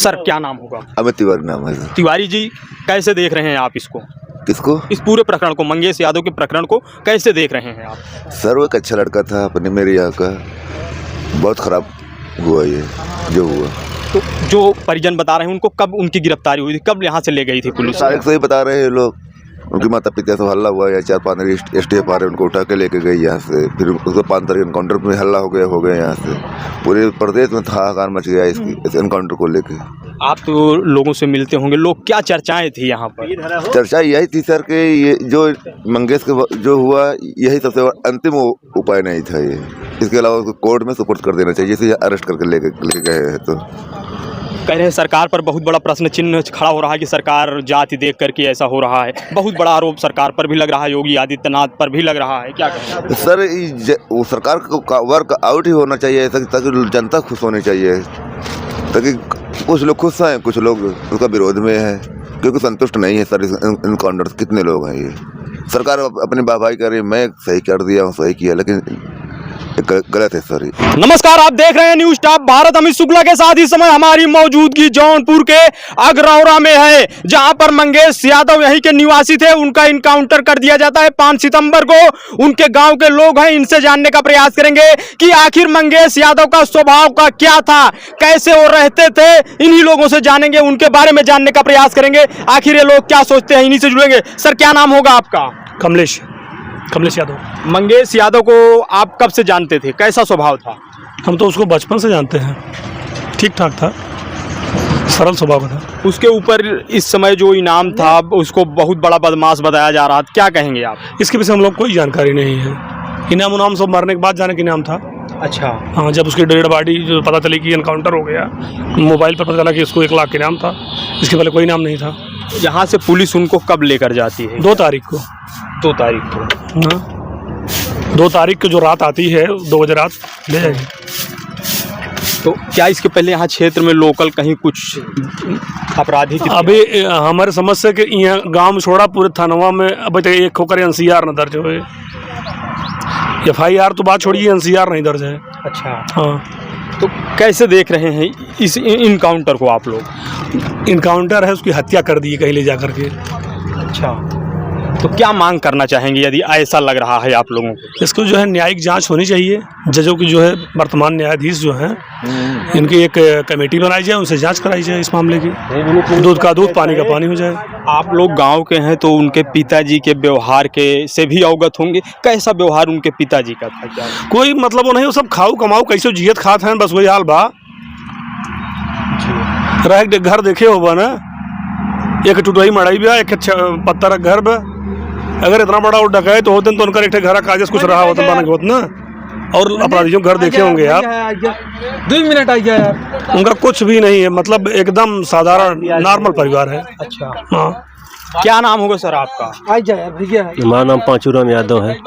Sir क्या नाम होगा? अमित तिवारी नाम है सर। तिवारी जी, कैसे देख रहे हैं आप इसको? किसको? इस पूरे प्रकरण को, मंगेश यादव के प्रकरण को कैसे देख रहे हैं आप? सर वो एक अच्छा लड़का था अपने मेरे यहाँ का, बहुत खराब हुआ ये जो हुआ। तो जो परिजन बता रहे हैं उनको कब उनकी गिरफ्तारी हुई थी, कब यहाँ से ले गई थी पुलिस? तारीख से ही बता रहे हैं लोग, उनके माता पिता से हल्ला हुआ या 4-5 STF आ रहे उनको उठा के लेके गई यहाँ से, फिर उसको 5 तारीख एनकाउंटर में हल्ला हो गया यहाँ से, पूरे प्रदेश में हाहाकार मच गया इस एनकाउंटर को लेके। आप तो लोगों से मिलते होंगे, लोग क्या चर्चाएं थी यहाँ पर? चर्चा यही थी सर कि ये जो मंगेश के जो हुआ यही सबसे अंतिम उपाय नहीं था ये, इसके अलावा उसको कोर्ट में सुपुर्द कर देना चाहिए, इसे अरेस्ट करके लेके गए हैं। तो कह रहे हैं सरकार पर बहुत बड़ा प्रश्न चिन्ह खड़ा हो रहा है कि सरकार जाति देख करके ऐसा हो रहा है, बहुत बड़ा आरोप सरकार पर भी लग रहा है, योगी आदित्यनाथ पर भी लग रहा है, क्या कहें? सर वो सरकार का वर्क आउट ही होना चाहिए ताकि जनता खुश होनी चाहिए, ताकि कुछ लोग खुश हैं, कुछ लोग उसका विरोध में है, क्योंकि संतुष्ट नहीं है सर इनकाउंटर। कितने लोग हैं ये, सरकार अपनी वाहवाही कर रही है, मैं सही कर दिया हूँ, सही किया, लेकिन गलत है सर। नमस्कार, आप देख रहे हैं न्यूज़ टॉप भारत। अमित शुक्ला के साथ इस समय हमारी मौजूदगी जौनपुर के अगरौरा में है, जहां पर मंगेश यादव यहीं के निवासी थे, उनका इनकाउंटर कर दिया जाता है 5 सितंबर को। उनके गांव के लोग हैं, इनसे जानने का प्रयास करेंगे कि आखिर मंगेश यादव का स्वभाव का क्या था, कैसे वो रहते थे। इन्हीं लोगों से जानेंगे, उनके बारे में जानने का प्रयास करेंगे, आखिर ये लोग क्या सोचते हैं, इन्हीं से जुड़ेंगे। सर क्या नाम होगा आपका? कमलेश यादव। मंगेश यादव को आप कब से जानते थे, कैसा स्वभाव था? हम तो उसको बचपन से जानते हैं, ठीक ठाक था, सरल स्वभाव था। उसके ऊपर इस समय जो इनाम था उसको बहुत बड़ा बदमाश बताया जा रहा था, क्या कहेंगे आप? इसके विषय हम लोग कोई जानकारी नहीं है। इनाम उनाम सब मरने के बाद जाने के इनाम था। अच्छा, हाँ, जब उसकी डेड बॉडी जो पता चली कि एनकाउंटर हो गया, मोबाइल पर पता चला कि उसको 1 लाख इनाम था, इसके पहले कोई इनाम नहीं था। यहाँ से पुलिस उनको कब लेकर जाती है? 2 तारीख को। 2 तारीख को? हाँ, 2 तारीख को जो रात आती है, 2 बजे रात ले जाएगी। तो क्या इसके पहले यहाँ क्षेत्र में लोकल कहीं कुछ अपराधी? अभी हमारे समझ से कि यहाँ गांव में छोड़ा, पूरे थानवा में अभी तक एक होकर NCR न दर्ज हुए। FIR तो बात छोड़िए, NCR नहीं दर्ज है। अच्छा, हाँ। तो कैसे देख रहे हैं इस इनकाउंटर को आप लोग? इनकाउंटर है, उसकी हत्या कर दी कहीं ले जा करके। अच्छा, तो क्या मांग करना चाहेंगे यदि ऐसा लग रहा है आप लोगों को? इसको जो है न्यायिक जांच होनी चाहिए। जजों की जो है वर्तमान न्यायाधीश जो हैं, इनकी एक कमेटी बनाई जाए, उनसे जांच कराई जाए इस मामले की। दूध का दूध, पानी का पानी हो जाए। आप लोग गांव के हैं तो उनके पिताजी के व्यवहार के से भी अवगत होंगे, कैसा व्यवहार उनके पिताजी का था? क्या कोई मतलब वो नहीं, वो सब खाऊ कमाऊ कैसे जियत खात हैं, बस वही हाल बा। रह घर देखे होगा ना, एक टुटवाई मड़ाई भी, एक पत्थर घर बा। अगर इतना बड़ा वो डकैत होते तो उनका एक घर कागज कुछ रहा होता ना, और अपराधियों घर देखे होंगे आप। 2 मिनट आ गया यार। उनका कुछ भी नहीं है, मतलब एकदम साधारण नॉर्मल परिवार है। अच्छा, हाँ। क्या नाम होगा सर आपका? हमारा नाम पांचूराम यादव है।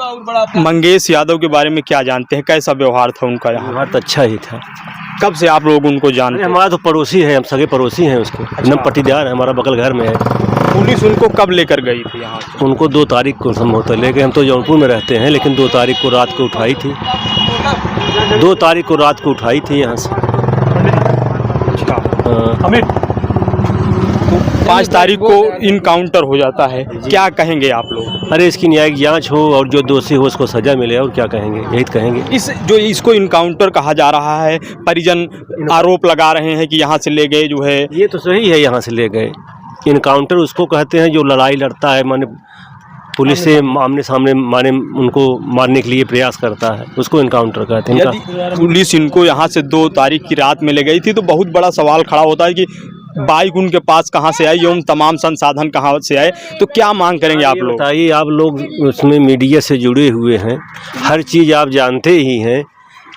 मंगेश यादव के बारे में क्या जानते हैं, कैसा व्यवहार था उनका यहाँ? व्यवहार तो अच्छा ही था। कब से आप लोग उनको जानते हैं? हमारा तो पड़ोसी है, हम सगे पड़ोसी हैं उसको। एकदम पट्टीदार है, हमारा बगल घर में है। पुलिस उनको कब लेकर गई थी यहाँ? उनको 2 तारीख को संभवतः लेके, हम तो जौनपुर में रहते हैं, लेकिन 2 तारीख को रात को उठाई थी। 2 तारीख को रात को उठाई थी यहाँ से। हमें 5 तारीख को इनकाउंटर हो जाता है, क्या कहेंगे आप लोग? अरे इसकी न्यायिक जांच हो और जो दोषी हो उसको सजा मिले, और क्या कहेंगे, यही तो कहेंगे। इसको इनकाउंटर कहा जा रहा है, परिजन आरोप लगा रहे हैं कि यहाँ से ले गए जो है। ये तो सही है, यहाँ से ले गए। इनकाउंटर उसको कहते हैं जो लड़ाई लड़ता है, माने पुलिस से आमने सामने, माने उनको मारने के लिए प्रयास करता है, उसको इनकाउंटर कहते हैं। यदि पुलिस इनको यहाँ से 2 तारीख की रात में ले गई थी तो बहुत बड़ा सवाल खड़ा होता है कि बाइक उनके पास कहाँ से आई एवं तमाम संसाधन कहाँ से आए, तो क्या मांग करेंगे आप लोग? बताइए, आप लोग उसमें मीडिया से जुड़े हुए हैं, हर चीज़ आप जानते ही हैं।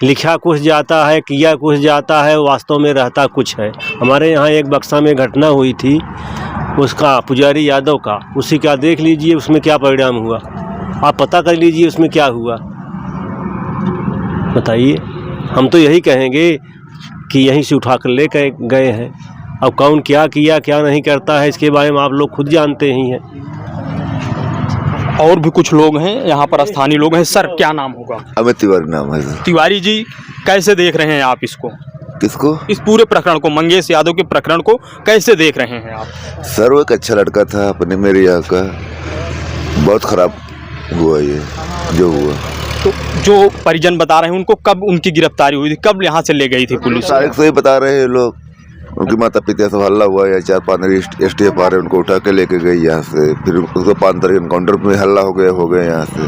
लिखा कुछ जाता है, किया कुछ जाता है, वास्तव में रहता कुछ है। हमारे यहाँ एक बक्सा में घटना हुई थी, उसका पुजारी यादव का, उसी का देख लीजिए उसमें क्या परिणाम हुआ। आप पता कर लीजिए उसमें क्या हुआ, बताइए। हम तो यही कहेंगे कि यहीं से उठा कर ले गए हैं। अब कौन क्या किया क्या नहीं करता है, इसके बारे में आप लोग खुद जानते ही हैं। और भी कुछ लोग हैं यहाँ पर, स्थानीय लोग हैं। सर क्या नाम होगा? अमित तिवारी नाम है सर। तिवारी जी, कैसे देख रहे हैं आप इसको? किसको? इस पूरे प्रकरण को, मंगेश यादव के प्रकरण को कैसे देख रहे हैं आप? सर वो एक अच्छा लड़का था अपने मेरे यहाँ का, बहुत खराब हुआ ये जो हुआ। तो जो परिजन बता रहे हैं उनको कब उनकी गिरफ्तारी हुई थी, कब यहाँ से ले गई थी पुलिस? तारीख से ही बता रहे हैं लोग, उनके माता पिता से हल्ला हुआ या 4-5 STF आ रहे उनको उठा के लेके गए यहाँ से, फिर उसको 5 तारीख एनकाउंटर में हल्ला हो गए यहाँ से,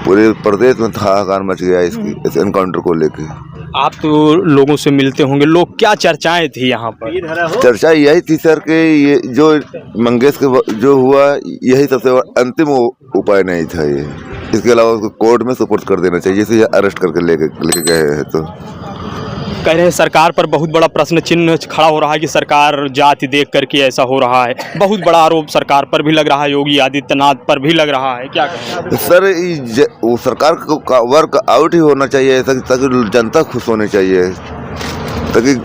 पूरे प्रदेश में हाहाकार मच गया इस एनकाउंटर को लेके। आप तो लोगों से मिलते होंगे, लोग क्या चर्चाएं थी यहाँ पर? चर्चा यही थी सर कि ये जो मंगेश के जो हुआ यही सबसे अंतिम उपाय नहीं था ये, इसके अलावा उसको कोर्ट में सुपुर्द कर देना चाहिए, इसे अरेस्ट करके लेके गए हैं। तो कह रहे हैं सरकार पर बहुत बड़ा प्रश्न चिन्ह खड़ा हो रहा है कि सरकार जाति देख करके ऐसा हो रहा है, बहुत बड़ा आरोप सरकार पर भी लग रहा है, योगी आदित्यनाथ पर भी लग रहा है, क्या कहें? सर वो सरकार का वर्क आउट ही होना चाहिए ताकि जनता खुश होनी चाहिए, ताकि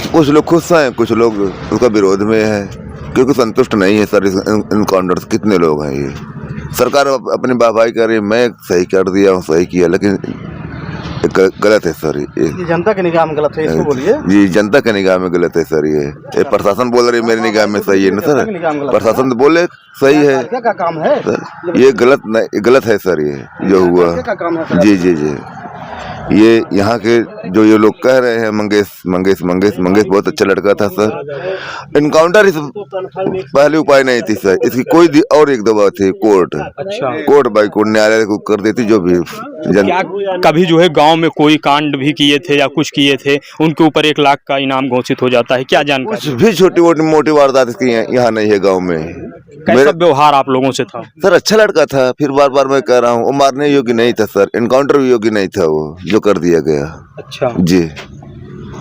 कुछ लोग खुश हैं, कुछ लोग उसका विरोध में है, क्योंकि संतुष्ट नहीं है सर इनकाउंटर से। कितने लोग हैं ये, सरकार अपनी वाहवाही कर रही है, मैं सही कर दिया हूँ, सही किया, लेकिन गलत है सर ये जनता के निगाह में गलत है, इसको बोलिए। जी जनता के निगाह में गलत है सर ये प्रशासन बोल रही है मेरी निगाह में सही है ना सर, प्रशासन तो बोले सही है, क्या काम है ये गलत है सर ये जो हुआ। जी जी जी ये यहाँ के जो ये लोग कह रहे हैं मंगेश बहुत अच्छा लड़का था सर, इनकाउंटर इस पहले उपाय नहीं थी सर, इसकी कोई और एक दवा थी कोर्ट बाई कोर्ट न्यायालय को कर देती जो भी क्या कभी जो है गांव में कोई कांड भी किए थे या कुछ किए थे उनके ऊपर 1 लाख का इनाम घोषित हो जाता है, क्या जानकारी? कुछ भी छोटी मोटी वारदात इसकी यहाँ नहीं है गाँव में। कैसा व्यवहार आप लोगों से था? सर अच्छा लड़का था, फिर बार मैं कह रहा हूँ वो मारने योग्य नहीं था सर, इनकाउंटर भी योग्य नहीं था वो जो कर दिया गया। अच्छा जी,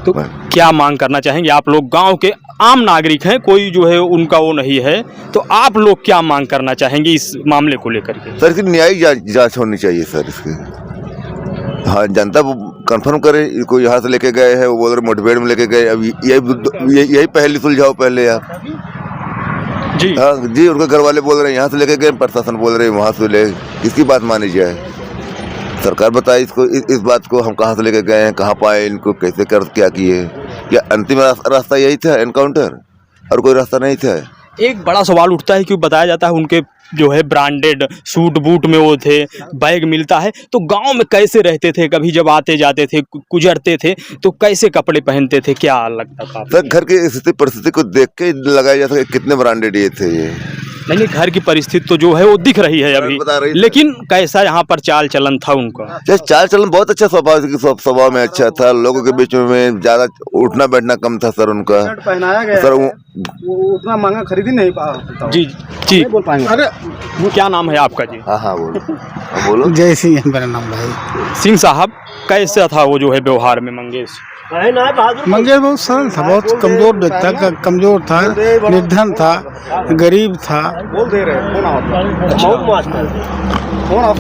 तो क्या मांग करना चाहेंगे आप लोग? गांव के आम नागरिक हैं, कोई जो है उनका वो नहीं है, तो आप लोग क्या मांग करना चाहेंगे इस मामले को लेकर के? सर इसकी न्यायिक जांच होनी चाहिए सर इसकी। हाँ जनता कंफर्म करे, इसको यहाँ से लेके गए हैं, वो बोल रहे मुठभेड़ में लेके गए, अब यही पहली सुलझाओ पहले आप। जी हाँ जी, उनके घर वाले बोल रहे हैं यहाँ से लेके गए, प्रशासन बोल रहे हैं वहाँ से ले, किसकी बात मानी जाए? सरकार बताए इसको, इस बात को हम कहाँ से लेके गए हैं, कहाँ पाए इनको, कैसे कर क्या किए? क्या अंतिम रास्ता यही था एनकाउंटर और कोई रास्ता नहीं था? एक बड़ा सवाल उठता है कि बताया जाता है उनके जो है ब्रांडेड सूट बूट में वो थे, बैग मिलता है, तो गांव में कैसे रहते थे? कभी जब आते जाते थे, गुजरते थे, तो कैसे कपड़े पहनते थे, क्या लगता था? सर घर की स्थिति परिस्थिति को देख के लगाया जा सकता, कितने ब्रांडेड ये थे ये। नहीं, घर की परिस्थिति तो जो है वो दिख रही है अभी, लेकिन कैसा यहाँ पर चाल चलन था उनका? चाल चलन बहुत अच्छा, स्वभाव में अच्छा था, लोगों के बीच में ज्यादा उठना बैठना कम था सर उनका। पहनाया गया सर वो उतना महंगा खरीद नहीं पा। जी जी बोल पाएंगे। अरे क्या नाम है आपका जी? हाँ बोलो। जय सिंह है मेरा नाम भाई। सिंह साहब, कैसा था वो जो है व्यवहार में मंगेश? मंगेश बहुत सरल था, बहुत कमजोर व्यक्ति, कमजोर था, निर्धन था, गरीब था।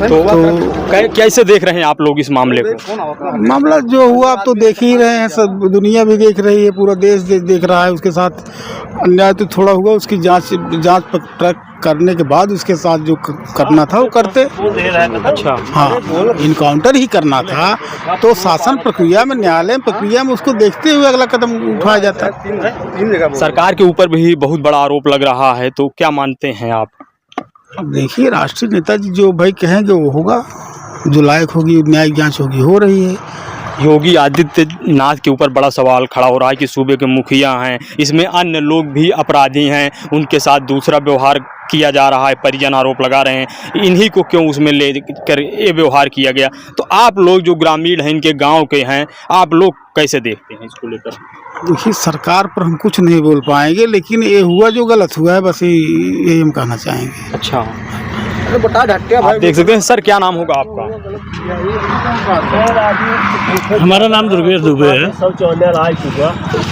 तो कैसे देख रहे हैं आप लोग इस मामले को? मामला जो हुआ आप तो देख ही रहे हैं, सब दुनिया भी देख रही है, पूरा देश देख रहा है। उसके साथ अन्याय तो थोड़ा हुआ, उसकी जांच पड़ताल करने के बाद उसके साथ जो करना था वो करते। अच्छा हाँ, इनकाउंटर ही करना था तो शासन प्रक्रिया में, न्यायालय प्रक्रिया में उसको देखते हुए अगला कदम उठाया जाता। सरकार के ऊपर भी बहुत बड़ा आरोप लग रहा है, तो क्या मानते हैं आप? अब देखिए, राष्ट्रीय नेताजी जो भाई कहेंगे वो होगा, जो लायक होगी न्यायिक जांच होगी, हो रही है। योगी आदित्यनाथ के ऊपर बड़ा सवाल खड़ा हो रहा है कि सूबे के मुखिया हैं, इसमें अन्य लोग भी अपराधी हैं, उनके साथ दूसरा व्यवहार किया जा रहा है, परिजन आरोप लगा रहे हैं, इन्हीं को क्यों उसमें ले कर ये व्यवहार किया गया? तो आप लोग जो ग्रामीण हैं, इनके गांव के हैं, आप लोग कैसे देखते हैं इसको लेकर? देखिए, सरकार पर हम कुछ नहीं बोल पाएंगे, लेकिन ये हुआ जो गलत हुआ है, बस यही हम कहना चाहेंगे। अच्छा, आप देख सकते हैं। सर, क्या नाम होगा आपका? हमारा नाम दुर्गेश दुबे है।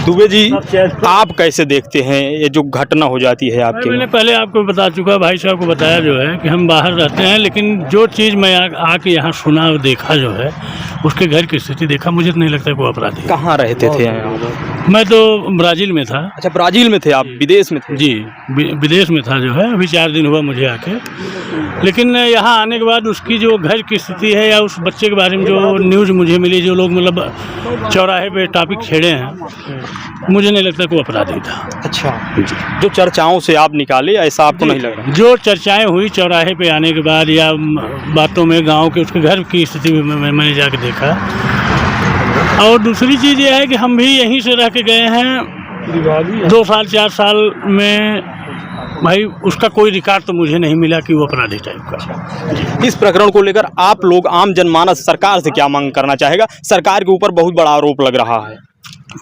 दुबे जी, आप कैसे देखते हैं ये जो घटना हो जाती है आपके? मैंने पहले आपको बता चुका, भाई साहब को बताया जो है कि हम बाहर रहते हैं, लेकिन जो चीज़ मैं आके यहाँ सुना और देखा जो है, उसके घर की स्थिति देखा, मुझे तो नहीं लगता कोई अपराधी। कहाँ रहते थे? मैं तो ब्राज़ील में था। अच्छा, ब्राज़ील में थे आप? विदेश में थे? जी, विदेश में था जो है, अभी 4 दिन हुआ मुझे आके। लेकिन यहाँ आने के बाद उसकी जो घर की स्थिति है या उस बच्चे के बारे में जो न्यूज़ मुझे मिली, जो लोग मतलब चौराहे पे टॉपिक छेड़े हैं, मुझे नहीं लगता कोई अपराधी था। अच्छा, जो चर्चाओं से आप निकाले ऐसा आपको नहीं लग रहा? जो चर्चाएं हुई चौराहे पे आने के बाद या बातों में गांव के उसके घर की स्थिति में मैंने जाके देखा। और दूसरी चीज़ ये है कि हम भी यहीं से रह के गए हैं 2 साल 4 साल में, भाई उसका कोई रिकॉर्ड तो मुझे नहीं मिला कि वो अपराधी टाइप का। इस प्रकरण को लेकर आप लोग आम जनमानस सरकार से क्या मांग करना चाहेगा? सरकार के ऊपर बहुत बड़ा आरोप लग रहा है।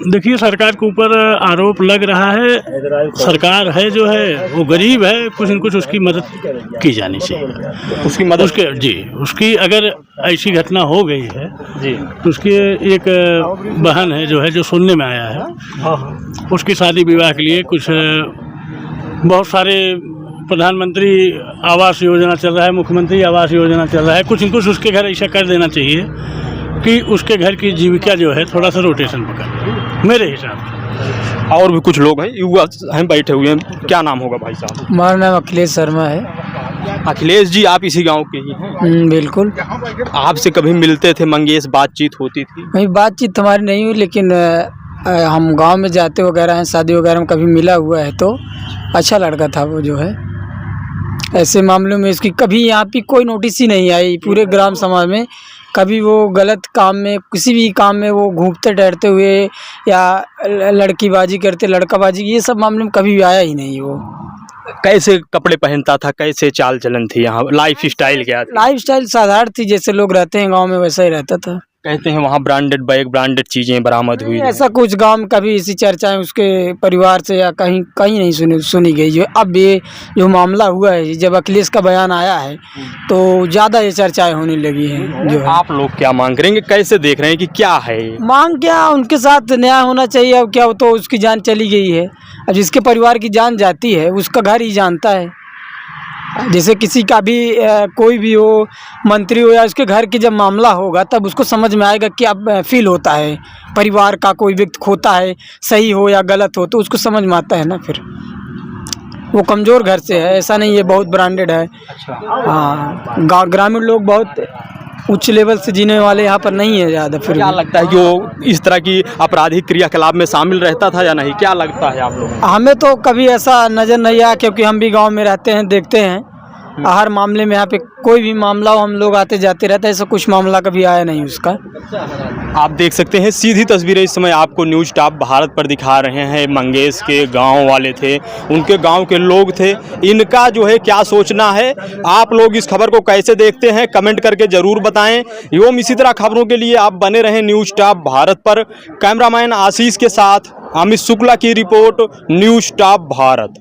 देखिए, सरकार के ऊपर आरोप लग रहा है, सरकार है जो है वो गरीब है, कुछ न कुछ उसकी मदद की जानी चाहिए। उसकी मदद उसकी अगर ऐसी घटना हो गई है जी, तो उसकी एक बहन है जो है, जो सुनने में आया है, उसकी शादी विवाह के लिए कुछ बहुत सारे प्रधानमंत्री आवास योजना चल रहा है, मुख्यमंत्री आवास योजना चल रहा है, कुछ न कुछ उसके घर ऐसा कर देना चाहिए कि उसके घर की जीविका जो है थोड़ा सा रोटेशन पकड़, मेरे हिसाब से। और भी कुछ लोग हैं, युवा हैं बैठे हुए हैं, क्या नाम होगा भाई साहब? हमारा नाम अखिलेश शर्मा है। अखिलेश जी, आप इसी गांव के ही हैं? बिल्कुल। आपसे कभी मिलते थे, मंगेश, बातचीत होती थी? वही बातचीत हमारी नहीं हुई, लेकिन हम गांव में जाते वगैरह हैं, शादी वगैरह में कभी मिला हुआ है, तो अच्छा लड़का था वो जो है। ऐसे मामलों में इसकी कभी यहाँ पे कोई नोटिस ही नहीं आई पूरे ग्राम समाज में। कभी वो गलत काम में, किसी भी काम में वो घूमते टहरते हुए या लड़कीबाजी करते, लड़काबाजी, ये सब मामले में कभी भी आया ही नहीं। वो कैसे कपड़े पहनता था, कैसे चाल चलन थी यहाँ, लाइफ स्टाइल क्या था? लाइफ स्टाइल साधारण थी, जैसे लोग रहते हैं गांव में वैसा ही रहता था। कहते हैं वहाँ ब्रांडेड बैग, ब्रांडेड चीजें बरामद हुई। ऐसा कुछ गांव में कभी ऐसी चर्चाएं उसके परिवार से या कहीं कहीं नहीं सुनी गई। जो अब ये जो मामला हुआ है, जब अखिलेश का बयान आया है तो ज़्यादा ये चर्चाएं होने लगी हैं। जो आप लोग क्या मांग करेंगे, कैसे देख रहे हैं कि क्या है ये? मांग क्या, उनके साथ न्याय होना चाहिए। अब क्या, वो तो उसकी जान चली गई है, अब जिसके परिवार की जान जाती है उसका घर ही जानता है। जैसे किसी का भी कोई भी हो, मंत्री हो या उसके घर की जब मामला होगा तब उसको समझ में आएगा क्या फील होता है। परिवार का कोई व्यक्ति खोता है, सही हो या गलत हो, तो उसको समझ में आता है ना। फिर वो कमज़ोर घर से है, ऐसा नहीं है बहुत ब्रांडेड है। हाँ, ग्रामीण लोग बहुत उच्च लेवल से जीने वाले यहाँ पर नहीं है ज़्यादा। फिर क्या लगता है कि वो इस तरह की आपराधिक क्रियाकलाप में शामिल रहता था या नहीं, क्या लगता है आप लोग? हमें तो कभी ऐसा नज़र नहीं आया, क्योंकि हम भी गांव में रहते हैं, देखते हैं हर मामले में। यहाँ पे कोई भी मामला हो हम लोग आते जाते रहते हैं, ऐसा कुछ मामला कभी आया नहीं उसका। आप देख सकते हैं सीधी तस्वीरें इस समय आपको न्यूज़ टॉप भारत पर दिखा रहे हैं। मंगेश के गांव वाले थे, उनके गांव के लोग थे, इनका जो है क्या सोचना है, आप लोग इस खबर को कैसे देखते हैं कमेंट करके ज़रूर बताएं। एवं इसी तरह खबरों के लिए आप बने रहें न्यूज़ टॉप भारत पर। कैमरामैन आशीष के साथ अमित शुक्ला की रिपोर्ट, न्यूज़ टॉप भारत।